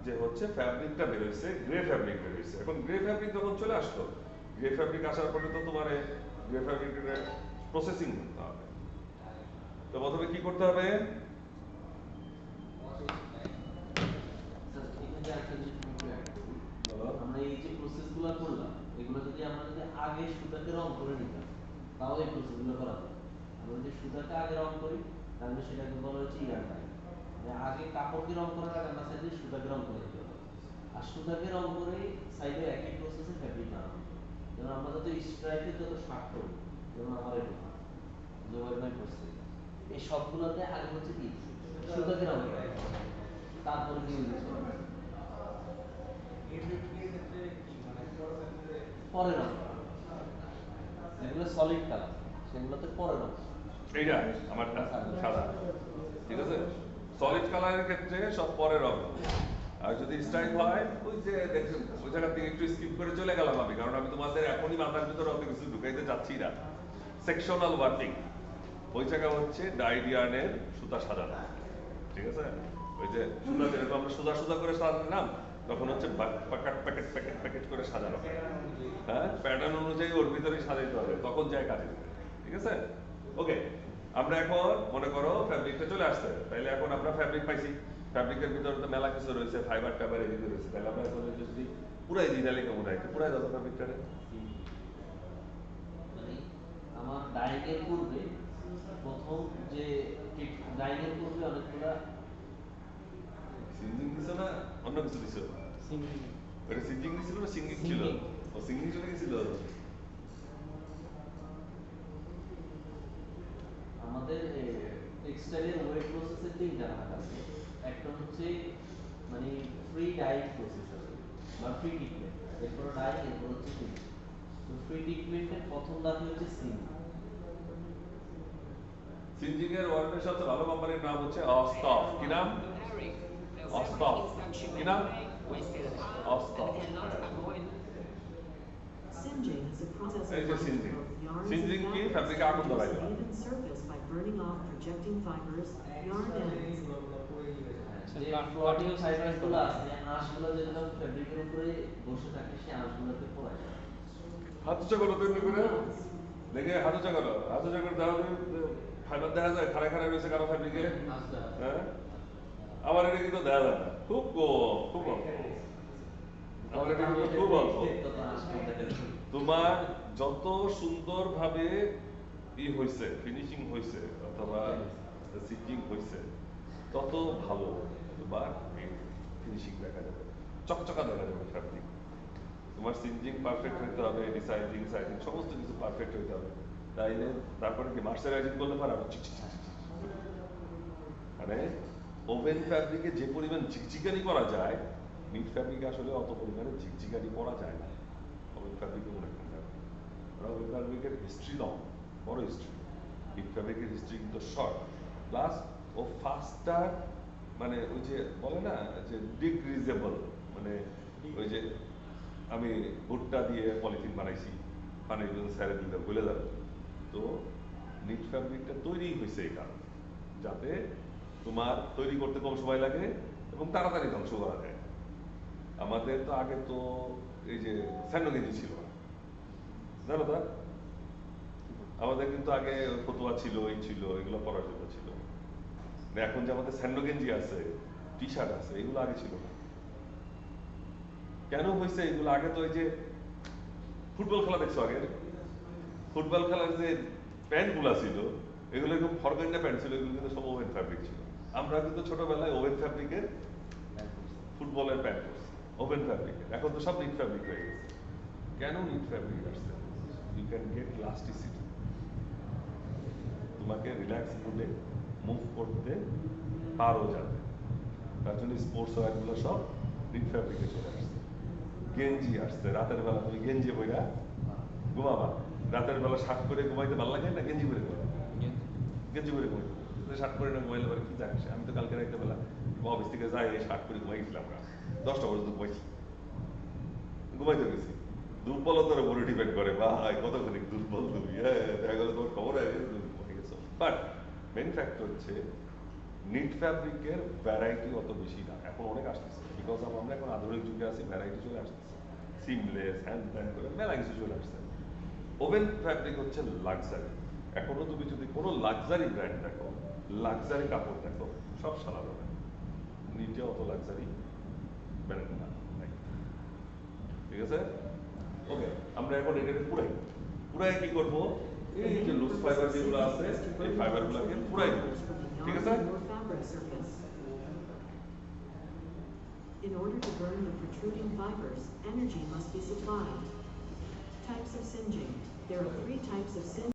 যে হচ্ছে ফ্যাব্রিকটা বের হয়েছে, গ্রে ফ্যাব্রিক বের হয়েছে। এখন গ্রে ফ্যাব্রিক যখন চলে আসলো, গ্রে ফ্যাব্রিক আসার পরে তো তোমার গ্রে ফ্যাব্রিকের প্রসেসিং করতে হবে। তো প্রথমে কি করতে হবে? আমরা এই যে প্রসেসগুলো করলাম, এগুলো যদি আমরা আগে সুতাকে রং করে নিতাম, তাও এই প্রসেসগুলো করা যায়। আমরা যদি সুতাকে আগে রং করি, তাহলে সেটাকে বলা হচ্ছে ইয়ার ডাই। মানে আগে কাপড়কে রং করার আগে আমরা সাইডে সুতাকে রং করে দিতে হবে। আর সুতাকে রং করে সাইডে একই প্রসেসে ফ্যাব্রিক বানানো। যেমন আমরা যত স্ট্রাইপের যত শার্ট করি, যেমন আমার এরকম জোয়ার ভাই করছে, এই সবগুলোতে আগে হচ্ছে কি সুতাকে রং করা, তারপরে কি পরে রং করা, যেগুলো সলিড কালার সেগুলোতে পরে রং। এইটা আমারটা সাদা, ঠিক আছে? সলিড কালারের ক্ষেত্রে সব পরে রং। আর যদি স্টাইল হয়, ওই যে দেখুন ওই জায়গা থেকে একটু স্কিপ করে চলে গেলাম আমি, কারণ আমি তোমাদের এখনই মাথার ভিতরে অত কিছু ঢুকাইতে যাচ্ছি না। সেকশনাল ওয়ার্কিং, ওই জায়গা হচ্ছে ডাইডিয়ানের সুতা সাজানো, ঠিক আছে? ওই যে সুতা যেরকম আমরা সোজা সোজা করে সাজালাম, তখন হচ্ছে প্যাকেট প্যাকেট প্যাকেট প্যাকেট করে সাজানো, হ্যাঁ, প্যাটার্ন অনুযায়ী ওর ভিতরেই সাজাইতে হবে, তখন যায় কাজে দেবে, ঠিক আছে? ওকে, আমরা এখন মনে করো ফ্যাব্রিকটা চলে আসছে, তাইলে এখন আমরা ফ্যাব্রিক পাইছি, ফ্যাব্রিকের ভিতরে তো মেলা কিছু রয়েছে, ফাইবার টাইবার এদিকে রয়েছে, তাহলে আমরা এখন যদি পুরাই দিই তাহলে কেমন হয়? পুরাই দাও ফ্যাব্রিকটারে। মানে আমার ডাইং এর পূর্বে প্রথম যে ডাইং এর পূর্বে অনেকগুলা সিঙ্গিং দিছো না অন্য কিছু দিছো? সিঙ্গিং। ওটা সিঙ্গিং দিছিল না সিঙ্গিং ছিল? ও সিঙ্গিং চলে গেছিল। আমাদের টেক্সটাইলের ওয়েট প্রসেসের তিনটা ভাগ আছে। একটা হচ্ছে মানে ফ্রি ডাইং প্রসেস আছে বা ফ্রি ট্রিটমেন্ট, এরপর ডাইং, এরপর হচ্ছে ফিনিশ। তো ফ্রি ট্রিটমেন্টের প্রথম ধাপে হচ্ছে সিঙ্গিং। সিনজিং এর ওয়ার্ল্ডের সবচেয়ে ভালো কোম্পানির নাম হচ্ছে অস্টফ। কি নাম? অস্টফ। কি নাম? অস্টফ। Singeing is a process এই of যে binding সিনজিং, both yarns and সিনজিং কি? fabrics ফ্যাব্রিকে to আগুন produce ধরাই an দেওয়া। even surface by burning off projecting fibers, yarn ends. যে ফ্লোটিং ফাইবারগুলো আছে, আঁশগুলো যেগুলো ফ্যাব্রিকের উপরে বসে থাকে, সেই আঁশগুলোকে পোড়ায়। হাত উঁচা করো তেমনি করে, দেখে হাত উঁচা করো, হাত উঁচা করে দাও, ফাইবার দেখা যায় খাড়া খাড়া রয়েছে কারো ফ্যাব্রিকে, হ্যাঁ? আমার এটা কিন্তু দেখা যায় না, খুব কম, খুব কম। আমার এটা কিন্তু খুব অল্প। তোমার যত সুন্দরভাবে হয়েছে, ফিনিশিং হয়েছে অথবা সিটিং হয়েছে, তত ভালো তোমার ফিনিশিং দেখা যাবে, চকচকা দেখা যাবে ফ্যাব্রিক। তোমার সিনজিং পারফেক্ট হইতে হবে, ডিসাইডিং সাইডিং সমস্ত কিছু পারফেক্ট হইতে হবে, তাইলে তারপরে কি মার্সারাইজিং করলে পারে আরো মানে ওভেন ফ্যাব্রিকে যে পরিমাণ ঝিকঝিকানি করা যায়, মিট ফ্যাব্রিকে আসলে অত পরিমাণে ঝিকঝিকানি করা যায় না। ওভেন ফ্যাব্রিকে মনে করেন ওভেন ফ্যাব্রিকের হিস্ট্রি লং, বড় হিস্ট্রি। মিট ফ্যাব্রিকের হিস্ট্রি কিন্তু শর্ট, প্লাস ও ফাস্টার, মানে ওই যে বলে না যে ডিগ্রিজেবল, মানে ওই যে আমি ভুট্টা দিয়ে পলিথিন বানাইছি, পানির জন্য স্যারে দিলে গলে যাবে। তো নিট ফ্যাব্রিকটা তৈরি হয়েছে এই কারণে, যাতে তোমার তৈরি করতে কম সময় লাগে এবং তাড়াতাড়ি ধ্বংস করা যায়। আমাদের তো আগে তো এই যে স্যান্ডো গেঞ্জি ছিল না, জানো তা? আমাদের কিন্তু আগে ফতুয়া ছিল, এই ছিল, এগুলো পরার জন্য ছিল। এখন যে আমাদের স্যান্ডো গেঞ্জি আছে, টি শার্ট আছে, এগুলো আগে ছিল না। কেন হয়েছে এগুলো? আগে তো ওই যে ফুটবল খেলা দেখছো, আগে ফুটবল খেলার যে প্যান্ট গুলা ছিল, এগুলো একদম ফরগান্ডা প্যান্ট ছিল, এগুলো কিন্তু সব ওভেন ফ্যাব্রিক ছিল। আমরা কিন্তু ছোটবেলায় ওভেন ফ্যাব্রিকের ফুটবলের প্যান্ট করছি, ওভেন ফ্যাব্রিকের। এখন তো সব নিট ফ্যাব্রিক হয়ে গেছে। কেন নিট ফ্যাব্রিক আসছে? ইউ ক্যান গেট ইলাস্টিসিটি, তোমাকে রিল্যাক্স মুডে মুভ করতে পারো যাবে, তার জন্য স্পোর্টস ওয়্যারগুলো সব নিট ফ্যাব্রিকে চলে আসছে। গেঞ্জি আসছে, রাতের বেলা তুমি গেঞ্জি পইরা ঘুমাবা, রাতের বেলা শার্ট করে ঘুমাইতে ভালো লাগে না গেঞ্জি করে ঘুমাইতে? গেঞ্জি করে ঘুমাইতে, শার্ট করে না ঘুমাইলে পরে কি জানিস? আমি তো কালকে একটা বেলা অফিস থেকে যাই, শার্ট করে ঘুমাইছিলাম না, 10টা পর্যন্ত ঘুমাইছি, ঘুমাইতে গেছি। দুর্বলতার উপরে ডিপেন্ড করে, ভাই কতখানি দুর্বল তুমি, হ্যাঁ দেখা গেলো তোমার খবর হয়ে গেছে তুমি ঘুমাই গেছো। বাট মেন ফ্যাক্টর হচ্ছে নিট ফ্যাব্রিকের ভ্যারাইটি অত বেশি না, এখন অনেক আসতেছে, বিকজ আমরা এখন আধুনিক যুগে আছি, ভ্যারাইটি চলে আসতেছে, সিমলেস হ্যান্ড ব্যান্ড করে মেলা কিছু চলে আসছে। ওভেন ফ্যাব্রিক হচ্ছে লাক্সারি। এখনো তুমি যদি কোনো লাক্সারি ব্র্যান্ড দেখো, লাক্সারি কাপড় দেখো, সব সাদা হবে, নিটে অত লাক্সারি ব্র্যান্ড না নাই। ঠিক আছে, ওকে, আমরা এখন এটাকে পুরাই কি করবো, এই যে লুজ ফাইবার যেগুলো আছে এই ফাইবারগুলোকে পুরাই দেবো। ঠিক আছে, Your fabric surface. In order to burn the protruding fibers, energy must be supplied. Types of singeing. There are 3 types of singeing.